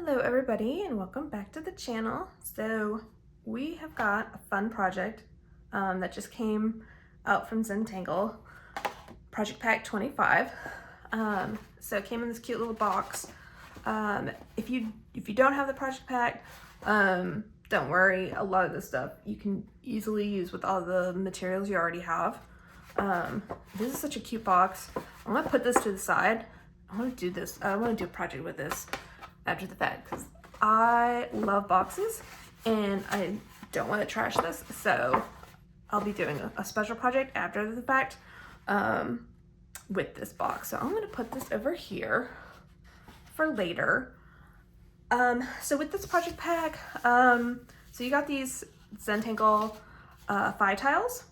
Hello everybody and welcome back to the channel. So we have got a fun project that just came out from Zentangle Project Pack 25. So it came in this cute little box. If you don't have the project pack, don't worry, a lot of this stuff you can easily use with all the materials you already have. This is such a cute box. I'm gonna put this to the side. I want to do a project with this after the fact because I love boxes and I don't want to trash this, so I'll be doing a special project after the fact with this box. So I'm going to put this over here for later. So with this project pack, so you got these Zentangle thigh tiles,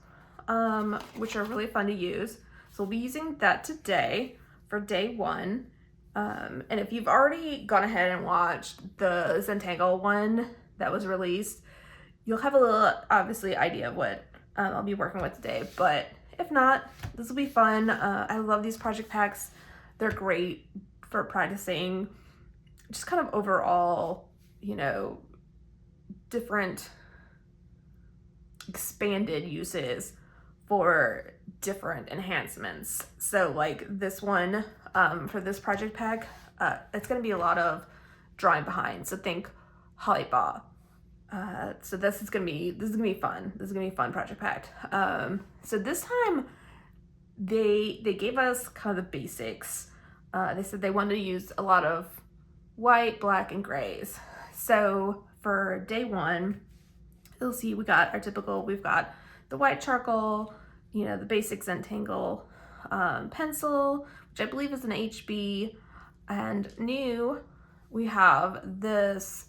which are really fun to use. So we'll be using that today for day one. And if you've already gone ahead and watched the Zentangle one that was released, you'll have a little, obviously, idea of what I'll be working with today. But if not, this will be fun. I love these project packs. They're great for practicing just kind of overall, you know, different expanded uses for different enhancements. So like this one, for this project pack, it's going to be a lot of drawing behind. So think Hollybaugh. So this is gonna be fun. This is gonna be a fun project pack. So this time they gave us kind of the basics. They said they wanted to use a lot of white, black, and grays. So for day one, you'll see we've got the white charcoal, you know, the basic Zentangle pencil, which I believe is an HB, and new we have this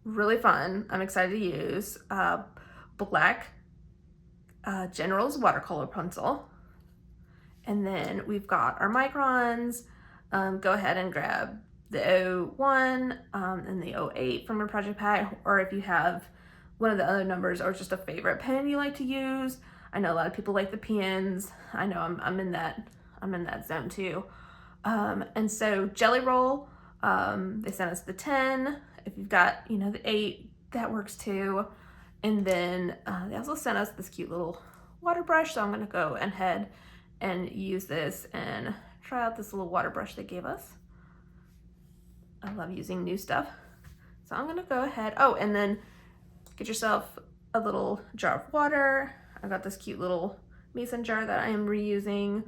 really fun, I'm excited to use, black General's watercolor pencil. And then we've got our microns. Go ahead and grab the 01 and the 08 from your project pack, or if you have one of the other numbers or just a favorite pen you like to use. I know a lot of people like the PNs. I know I'm in that zone too. And so Jelly Roll, they sent us the 10. If you've got, you know, the 8, that works too. And then they also sent us this cute little water brush. So I'm gonna go ahead and use this and try out this little water brush they gave us. I love using new stuff. So I'm gonna go ahead. Oh, and then get yourself a little jar of water. I've got this cute little mason jar that I am reusing.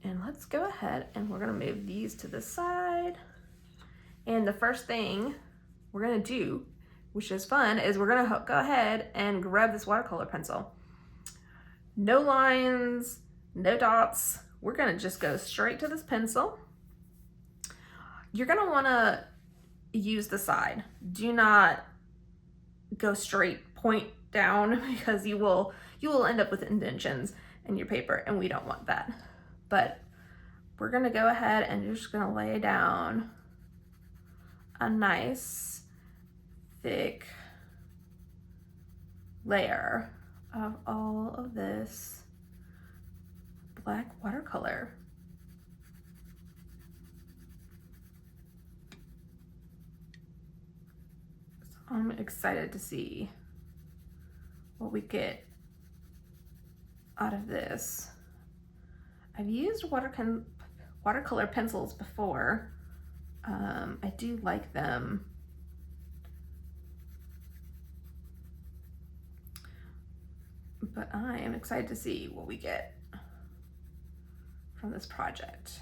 And let's go ahead and we're gonna move these to the side. And the first thing we're gonna do, which is fun, is we're gonna go ahead and grab this watercolor pencil. No lines, no dots. We're gonna just go straight to this pencil. You're gonna wanna use the side. Do not go straight point down because you will end up with indentions in your paper and we don't want that. But we're gonna go ahead and you're just gonna lay down a nice thick layer of all of this black watercolor. So I'm excited to see what we get out of this. I've used watercolor pencils before. I do like them. But I am excited to see what we get from this project.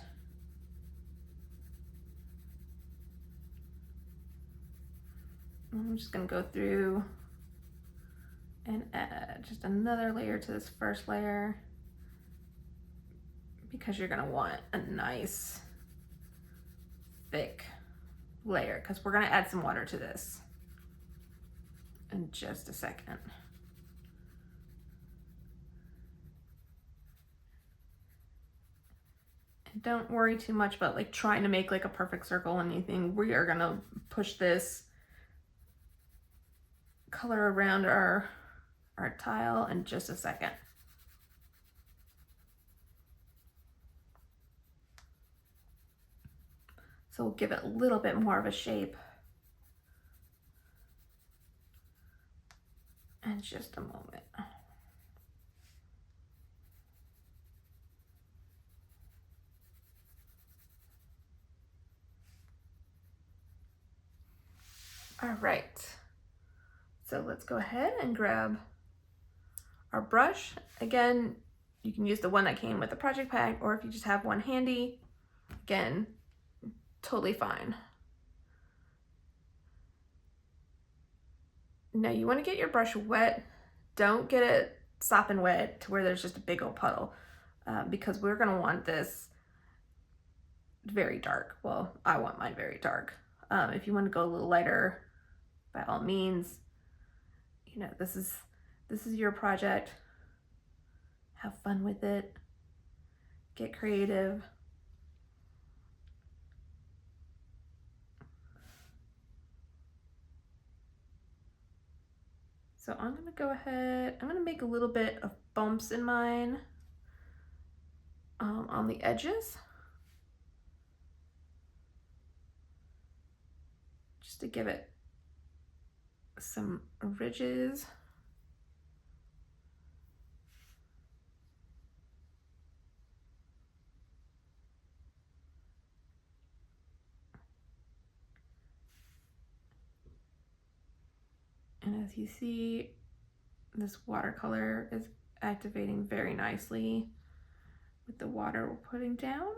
I'm just gonna go through and add just another layer to this first layer because you're gonna want a nice thick layer because we're gonna add some water to this in just a second. And don't worry too much about like trying to make like a perfect circle or anything. We are gonna push this color around our tile in just a second. So we'll give it a little bit more of a shape just a moment. All right, so let's go ahead and grab our brush. Again, you can use the one that came with the project pack, or if you just have one handy, again, totally fine. Now you want to get your brush wet. Don't get it sopping wet to where there's just a big old puddle, because we're going to want this very dark. Well, I want mine very dark. If you want to go a little lighter, by all means, you know, this is your project. Have fun with it. Get creative. So I'm gonna go ahead, I'm gonna make a little bit of bumps in mine on the edges, just to give it some ridges. And as you see, this watercolor is activating very nicely with the water we're putting down.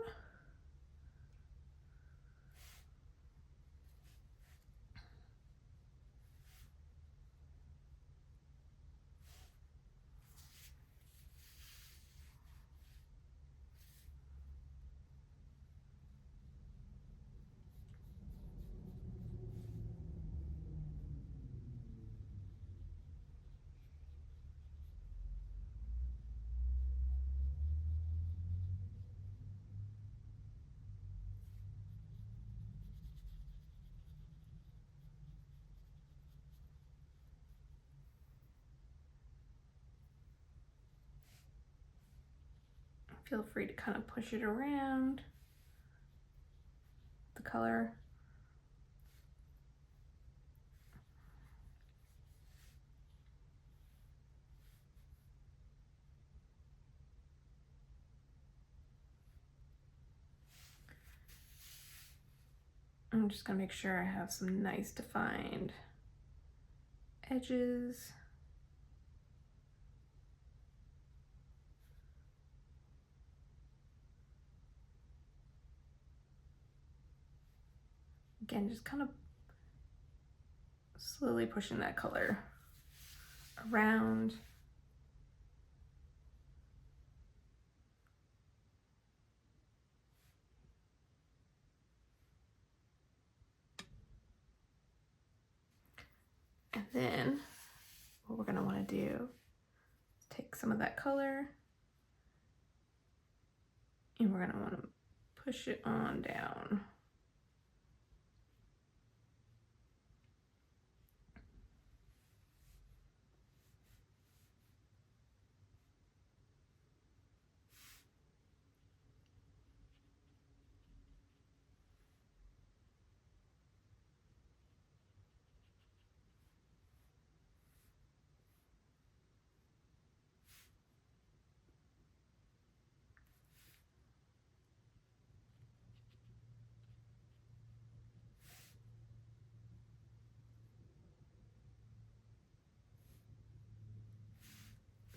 Feel free to kind of push it around the color. I'm just gonna make sure I have some nice defined edges. Again, just kind of slowly pushing that color around. And then what we're gonna wanna do is take some of that color and we're gonna wanna push it on down.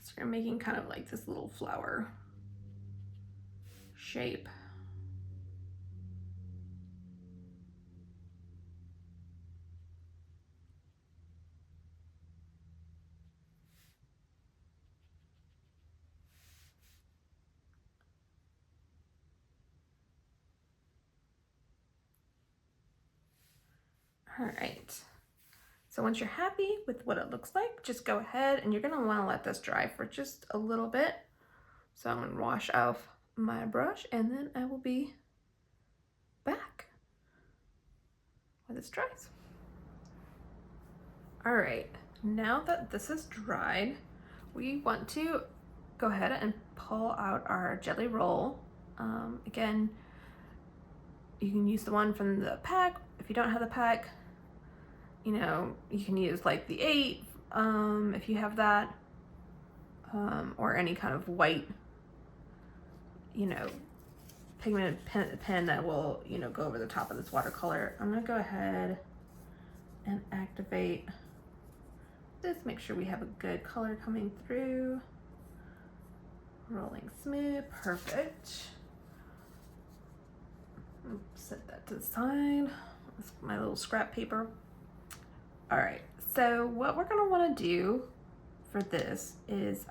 So you're making kind of like this little flower shape. All right. So once you're happy with what it looks like, just go ahead and you're gonna wanna let this dry for just a little bit. So I'm gonna wash off my brush and then I will be back when this dries. All right, now that this is dried, we want to go ahead and pull out our jelly roll. Again, you can use the one from the pack. If you don't have the pack, you know, you can use like the 8 if you have that, or any kind of white, you know, pigmented pen that will, you know, go over the top of this watercolor. I'm gonna go ahead and activate this, make sure we have a good color coming through. Rolling smooth, perfect. Set that to the side. That's my little scrap paper. All right, so what we're gonna wanna do for this is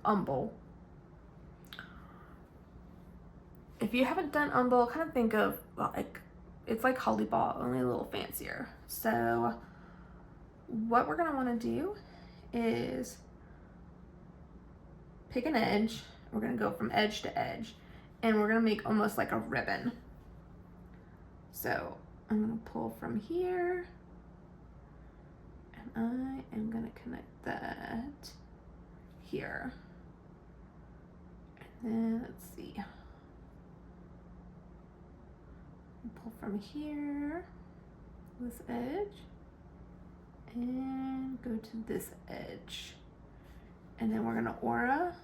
umble. If you haven't done umble, kind of think of like, it's like Holly Ball, only a little fancier. So what we're gonna wanna do is pick an edge. We're gonna go from edge to edge, and we're gonna make almost like a ribbon. So I'm gonna pull from here, and I am gonna connect that here. And then let's see. Pull from here, this edge, and go to this edge. And then we're gonna aura,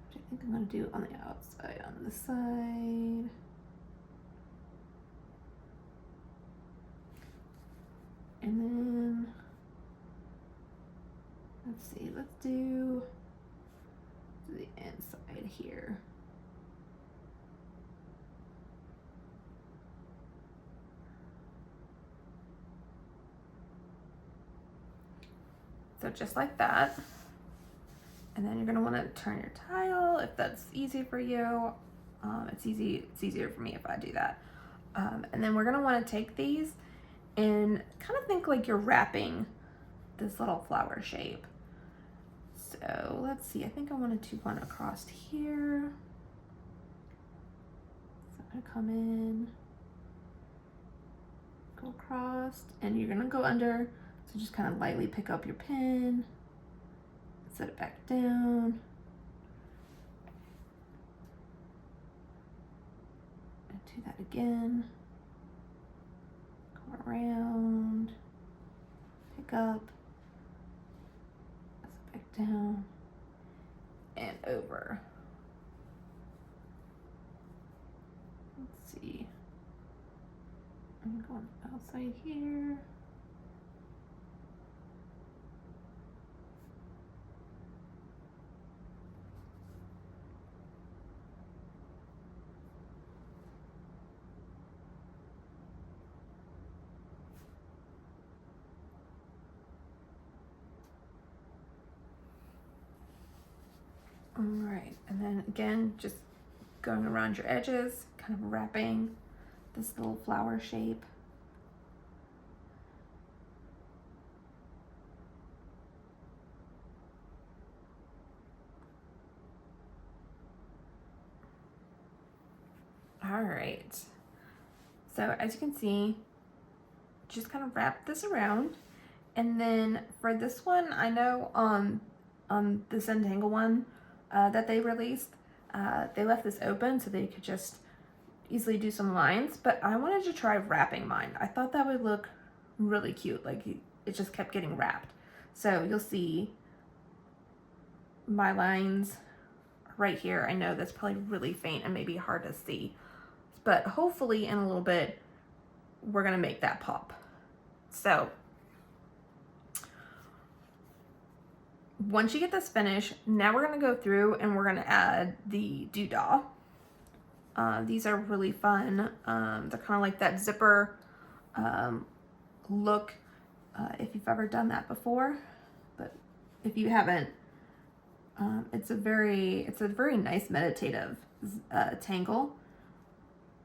which I think I'm gonna do on the outside, on this side. And then, let's see, let's do the inside here. So just like that. And then you're gonna wanna turn your tile if that's easy for you. It's easier for me if I do that. And then we're gonna wanna take these and kind of think like you're wrapping this little flower shape. So let's see, I think I wanted to one across here. So I'm gonna come in, go across, and you're gonna go under. So just kind of lightly pick up your pen, set it back down. And do that again. Go around, pick up, set it back down, and over. Let's see. I'm going outside here. All right, and then again, just going around your edges, kind of wrapping this little flower shape. All right, so as you can see, just kind of wrap this around. And then for this one, I know on the Zentangle one that they released, they left this open so they could just easily do some lines, but I wanted to try wrapping mine. I thought that would look really cute, like it just kept getting wrapped. So you'll see my lines right here. I know that's probably really faint and maybe hard to see, but hopefully in a little bit, we're gonna make that pop. So once you get this finished, now we're gonna go through and we're gonna add the doodah. These are really fun. They're kind of like that zipper look, if you've ever done that before. But if you haven't, it's a very nice meditative tangle.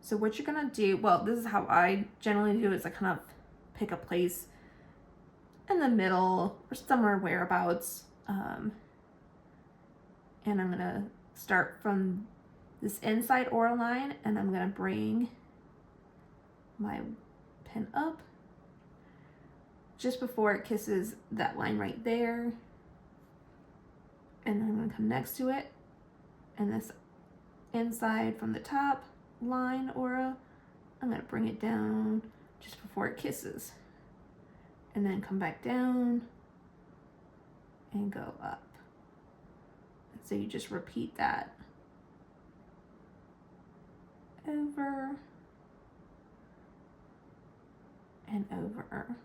So what you're gonna do, well, this is how I generally do it, is I kind of pick a place in the middle or somewhere whereabouts. And I'm gonna start from this inside aura line, and I'm gonna bring my pen up just before it kisses that line right there. And I'm gonna come next to it, and this inside from the top line aura, I'm gonna bring it down just before it kisses. and then come back down and go up. So you just repeat that over and over.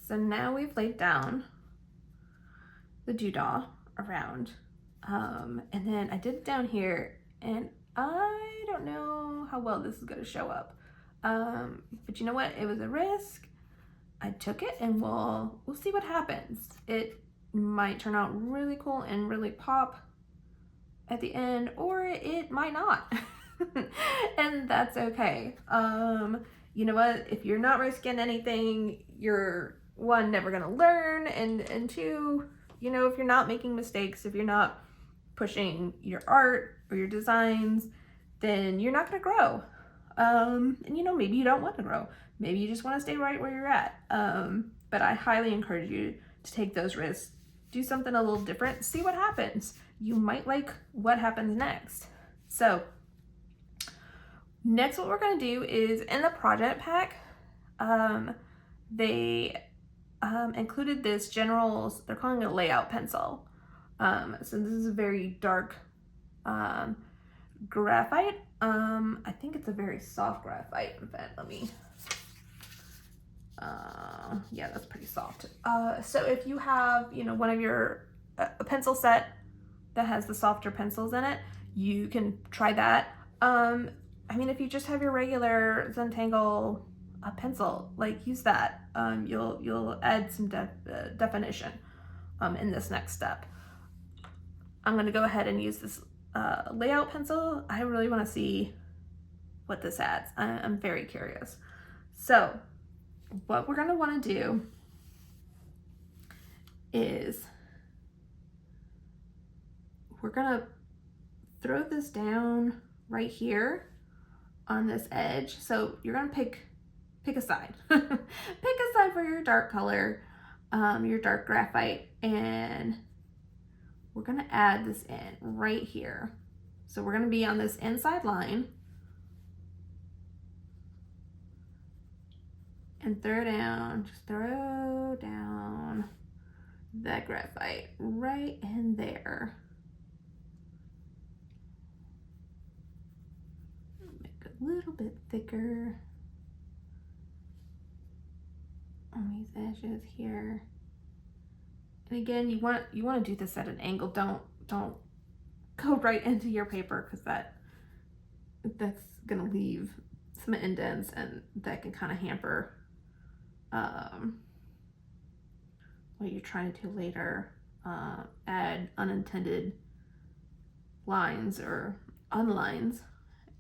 So now we've laid down the doodah around. And then I did it down here, and I don't know how well this is gonna show up. But you know what? It was a risk. I took it, and we'll see what happens. It might turn out really cool and really pop at the end, or it might not. And that's okay. You know what? If you're not risking anything, you're one, never gonna learn, and two, you know, if you're not making mistakes, if you're not pushing your art or your designs, then you're not gonna grow. And you know, maybe you don't want to grow. Maybe you just want to stay right where you're at. But I highly encourage you to take those risks. Do something a little different. See what happens. You might like what happens next. So next, what we're going to do is in the project pack, they included this general, they're calling it a layout pencil. So this is a very dark graphite. I think it's a very soft graphite. In fact, let me, yeah, that's pretty soft. So if you have, you know, one of your, a pencil set that has the softer pencils in it, you can try that. I mean, if you just have your regular Zentangle pencil, like use that. You'll add some definition in this next step. I'm gonna go ahead and use this layout pencil. I really wanna see what this adds. I'm very curious. So what we're gonna wanna do is we're gonna throw this down right here on this edge. So you're gonna pick a side. Pick a side for your dark color, your dark graphite, and we're gonna add this in right here. So we're gonna be on this inside line and throw down, just throw down that graphite right in there. Make it a little bit thicker on these edges here. And again, you want to do this at an angle. Don't go right into your paper, because that's gonna leave some indents, and that can kind of hamper what you're trying to do later. Add unintended lines or unlines.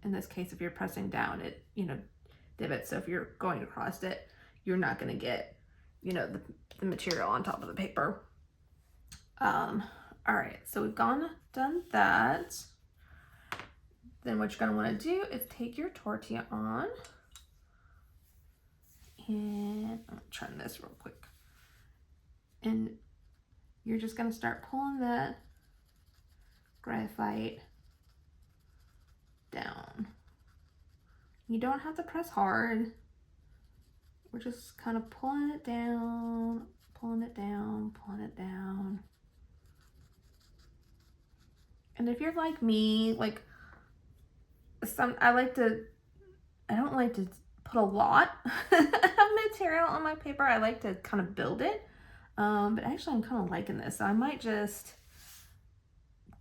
In this case, if you're pressing down, it, you know, divots. So if you're going across it, you're not going to get, you know, the material on top of the paper. All right, so we've done that. Then what you're going to want to do is take your tortilla on, and I'm going to turn this real quick. And you're just going to start pulling that graphite down. You don't have to press hard. We're just kind of pulling it down, pulling it down, pulling it down. And if you're like me, like I don't like to put a lot of material on my paper. I like to kind of build it. But actually I'm kind of liking this. So I might just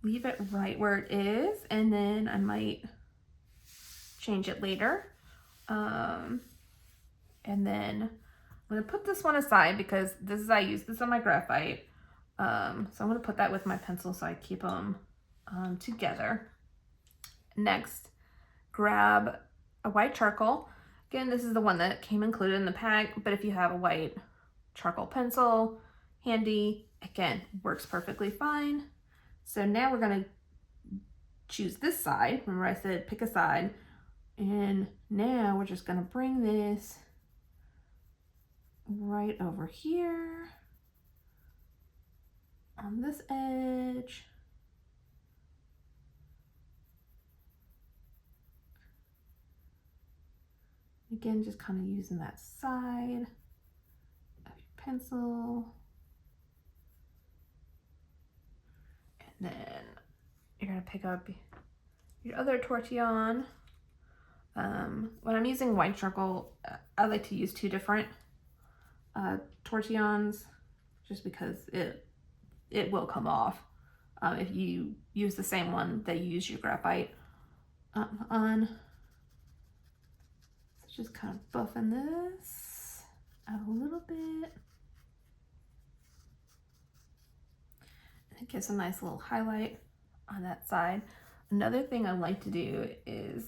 leave it right where it is, and then I might change it later. And then I'm going to put this one aside because I use this on my graphite. So I'm going to put that with my pencil so I keep them together. Next, grab a white charcoal. Again, this is the one that came included in the pack, but if you have a white charcoal pencil handy, again, works perfectly fine. So now we're going to choose this side. Remember I said pick a side. And now we're just going to bring this right over here on this edge. Again, just kind of using that side of your pencil. And then you're going to pick up your other tortillon. When I'm using white charcoal, I like to use two different tortillons just because it will come off if you use the same one that you use your graphite on. So just kind of buffing this out a little bit. And it gives a nice little highlight on that side. Another thing I like to do is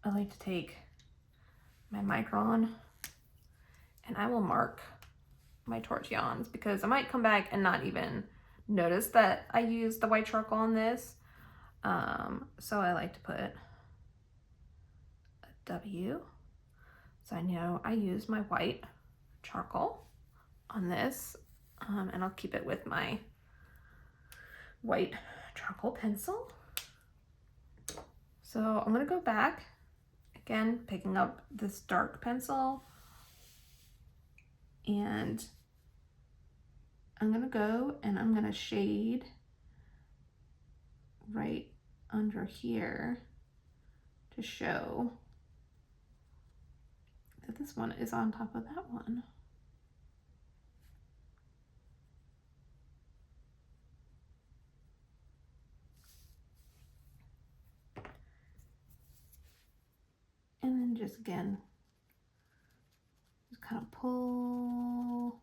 I like to take my micron and I will mark my tortillons because I might come back and not even notice that I used the white charcoal on this. So I like to put a W. So I know I used my white charcoal on this, and I'll keep it with my white charcoal pencil. So I'm gonna go back, again, picking up this dark pencil, and I'm gonna go and I'm gonna shade right under here to show that this one is on top of that one. And then just again, just kind of pull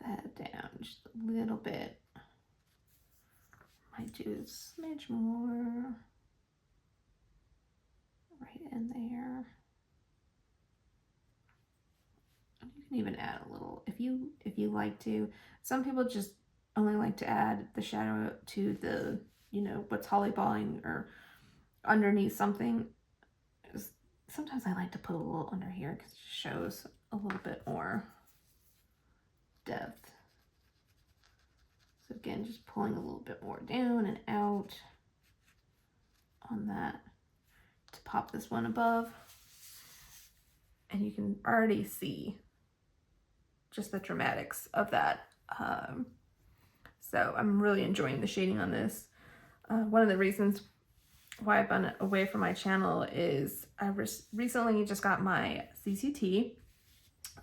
that down just a little bit. Might do a smidge more right in there. You can even add a little if you like to. Some people just only like to add the shadow to the, you know, what's hollyballing or underneath something. Sometimes I like to put a little under here because it shows a little bit more depth. So again, just pulling a little bit more down and out on that to pop this one above. And you can already see just the dramatics of that. So I'm really enjoying the shading on this. One of the reasons why I've been away from my channel is I recently just got my CCT,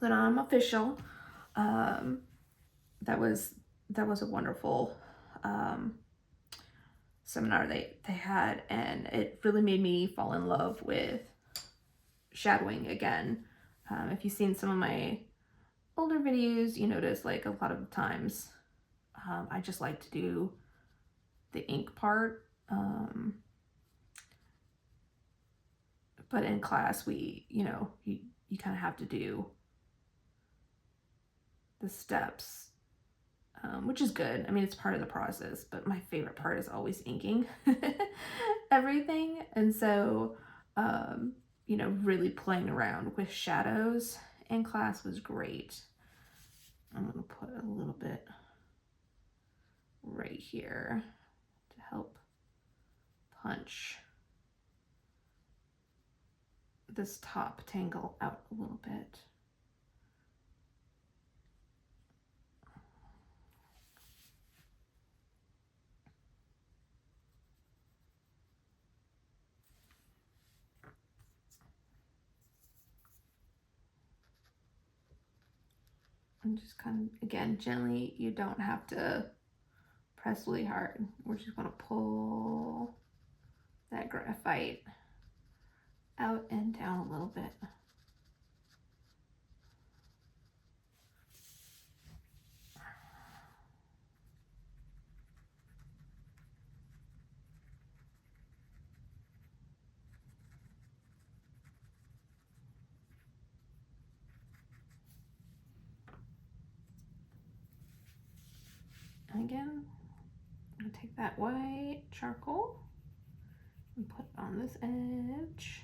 that I'm official. That was a wonderful seminar they had, and it really made me fall in love with shadowing again. If you've seen some of my older videos, you notice like a lot of times I just like to do the ink part. But in class, we, you know, you kind of have to do the steps which is good. I mean, it's part of the process, but my favorite part is always inking everything. And so, you know, really playing around with shadows in class was great. I'm going to put a little bit right here to help punch this top tangle out a little bit. And just kind of, again, gently, you don't have to press really hard. We're just going to pull that graphite out and down a little bit. And again, I'm gonna take that white charcoal and put it on this edge.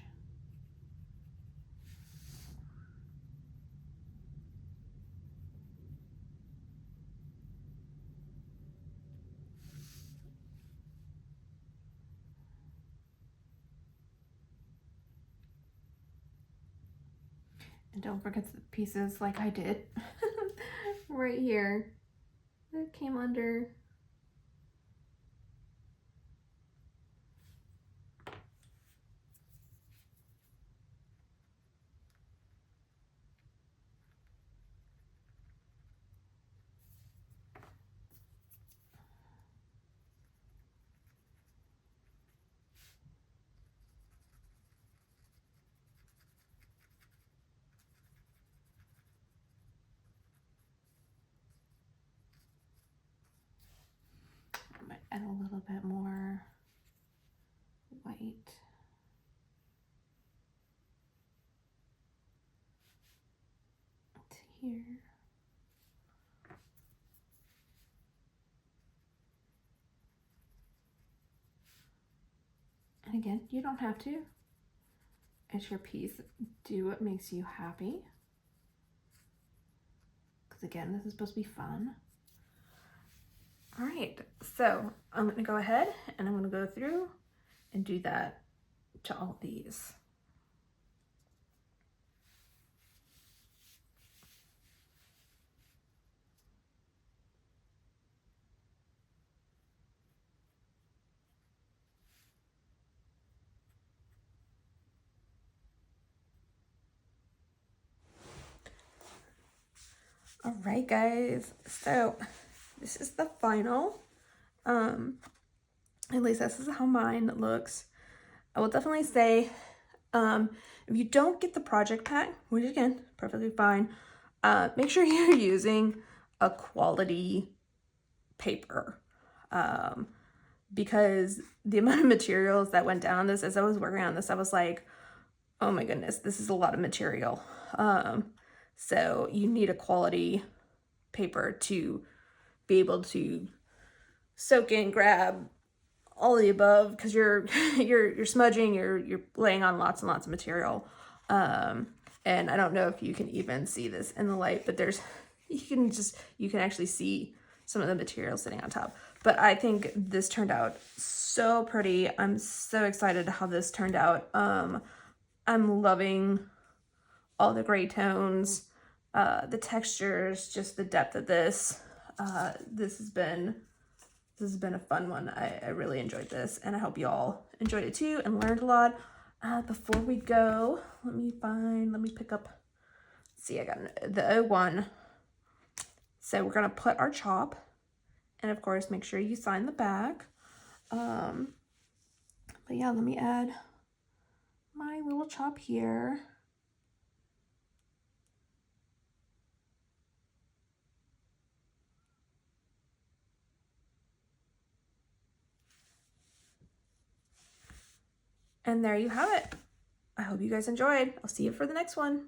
And don't forget the pieces like I did right here that came under. I might add a little bit more white. To here. And again, you don't have to. It's your piece. Do what makes you happy. Because again, this is supposed to be fun. All right, so I'm gonna go ahead and I'm gonna go through and do that to all these. All right, guys, so this is the final. At least this is how mine looks. I will definitely say, if you don't get the project pack, which again, perfectly fine, make sure you're using a quality paper. Because the amount of materials that went down on this, as I was working on this, I was like, oh my goodness, this is a lot of material. So you need a quality paper to be able to soak in, grab all the above, because you're smudging, you're laying on lots and lots of material. And I don't know if you can even see this in the light, but there's you can actually see some of the material sitting on top. But I think this turned out so pretty. I'm so excited how this turned out. I'm loving all the gray tones, the textures, just the depth of this. This has been a fun one. I really enjoyed this, and I hope you all enjoyed it too and learned a lot. Before we go, let me pick up, see, I got the 01. So we're gonna put our chop, and of course, make sure you sign the back. But yeah, let me add my little chop here. And there you have it. I hope you guys enjoyed. I'll see you for the next one.